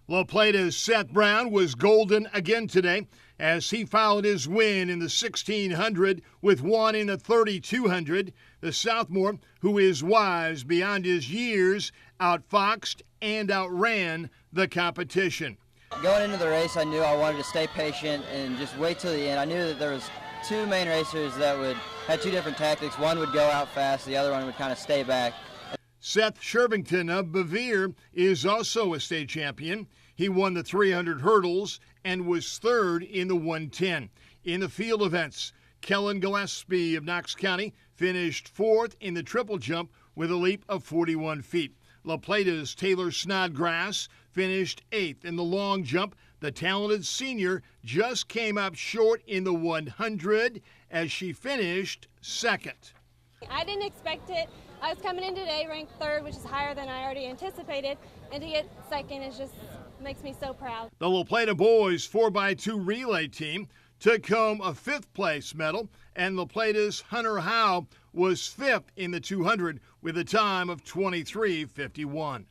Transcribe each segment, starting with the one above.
La Plata's Seth Brown was golden again today as he followed his win in the 1600 with one in the 3200. The sophomore, who is wise beyond his years, outfoxed and outran the competition. Going into the race, I knew I wanted to stay patient and just wait till the end. I knew that there was two main racers that had two different tactics. One would go out fast, the other one would kind of stay back. Seth Shervington of Bevere is also a state champion. He won the 300 hurdles and was third in the 110. In the field events, Kellen Gillespie of Knox County finished fourth in the triple jump with a leap of 41 feet. La Plata's Taylor Snodgrass finished eighth in the long jump. The talented senior just came up short in the 100 as she finished second. I didn't expect it. I was coming in today ranked third, which is higher than I already anticipated, and to get second is just makes me so proud. The La Plata boys 4x2 relay team took home a fifth place medal, and La Plata's Hunter Howe was fifth in the 200 with a time of 23:51.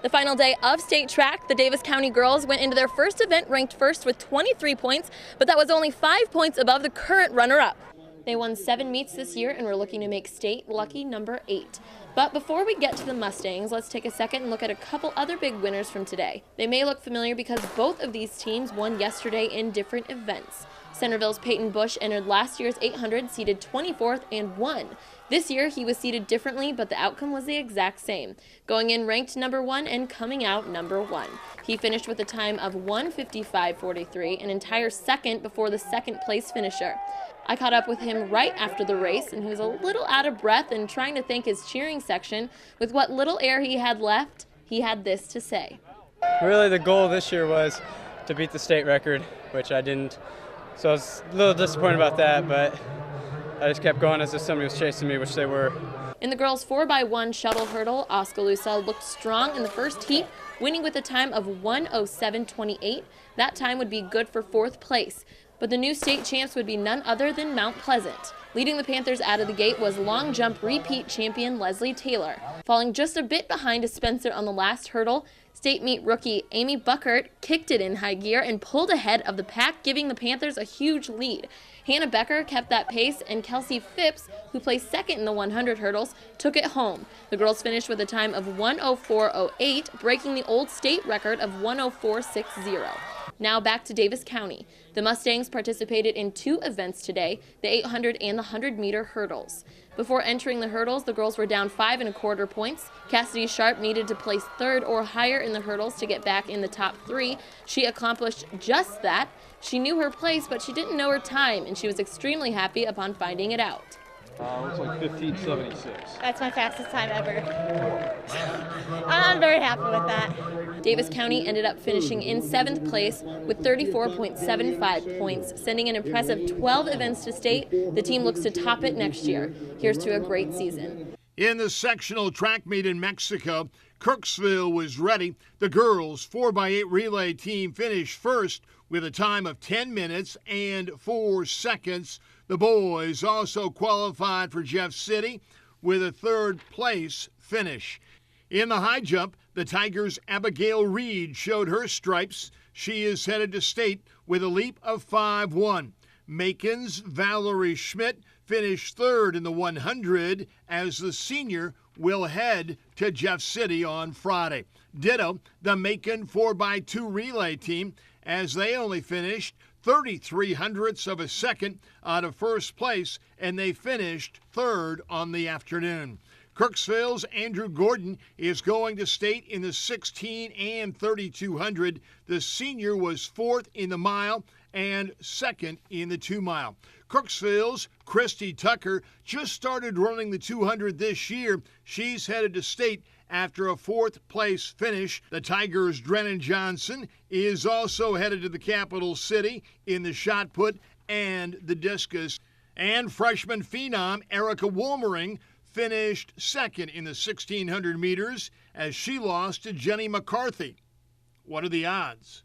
The final day of state track, the Davis County girls went into their first event ranked first with 23 points, but that was only 5 points above the current runner-up. They won 7 meets this year and were looking to make state lucky number 8. But before we get to the Mustangs, let's take a second and look at a couple other big winners from today. They may look familiar because both of these teams won yesterday in different events. Centerville's Peyton Bush entered last year's 800, seeded 24th, and won. This year, he was seeded differently, but the outcome was the exact same, going in ranked number 1 and coming out number 1. He finished with a time of 1:55.43, an entire second before the second place finisher. I caught up with him right after the race, and he was a little out of breath and trying to thank his cheering section. With what little air he had left, he had this to say. Really, the goal this year was to beat the state record, which I didn't. So I was a little disappointed about that, but I just kept going as if somebody was chasing me, which they were. In the girls' 4x1 shuttle hurdle, Oskaloosa looked strong in the first heat, winning with a time of 1:07.28. That time would be good for 4th place. But the new state champs would be none other than Mount Pleasant. Leading the Panthers out of the gate was long jump repeat champion Leslie Taylor. Falling just a bit behind Spencer on the last hurdle, state meet rookie Amy Buckert kicked it in high gear and pulled ahead of the pack, giving the Panthers a huge lead. Hannah Becker kept that pace, and Kelsey Phipps, who placed second in the 100 hurdles, took it home. The girls finished with a time of 1:04.08, breaking the old state record of 1:04.60. Now back to Davis County. The Mustangs participated in 2 events today, the 800 and the 100-meter hurdles. Before entering the hurdles, the girls were down 5 1/4 points. Cassidy Sharp needed to place 3rd or higher in the hurdles to get back in the top 3. She accomplished just that. She knew her place, but she didn't know her time, and she was extremely happy upon finding it out. Looks like 15:76. That's my fastest time ever. I'm very happy with that. Davis County ended up finishing in 7th place with 34.75 points, sending an impressive 12 events to state. The team looks to top it next year. Here's to a great season. In the sectional track meet in Mexico, Kirksville was ready. The girls' 4x8 relay team finished first with a time of 10 minutes and 4 seconds. The boys also qualified for Jeff City with a 3rd place finish. In the high jump, the Tigers' Abigail Reed showed her stripes. She is headed to state with a leap of 5:1. Macon's Valerie Schmidt finished 3rd in the 100 as the senior will head to Jeff City on Friday. Ditto the Macon 4x2 relay team as they only finished 33/100ths of a second out of 1st place, and they finished 3rd on the afternoon. Kirksville's Andrew Gordon is going to state in the 16 and 3200. The senior was 4th in the mile and 2nd in the 2-mile. Kirksville's Christy Tucker just started running the 200 this year. She's headed to state after a 4th place finish. The Tigers' Drennan Johnson is also headed to the capital city in the shot put and the discus. And freshman phenom Erica Wolmering finished 2nd in the 1600 meters as she lost to Jenny McCarthy. What are the odds?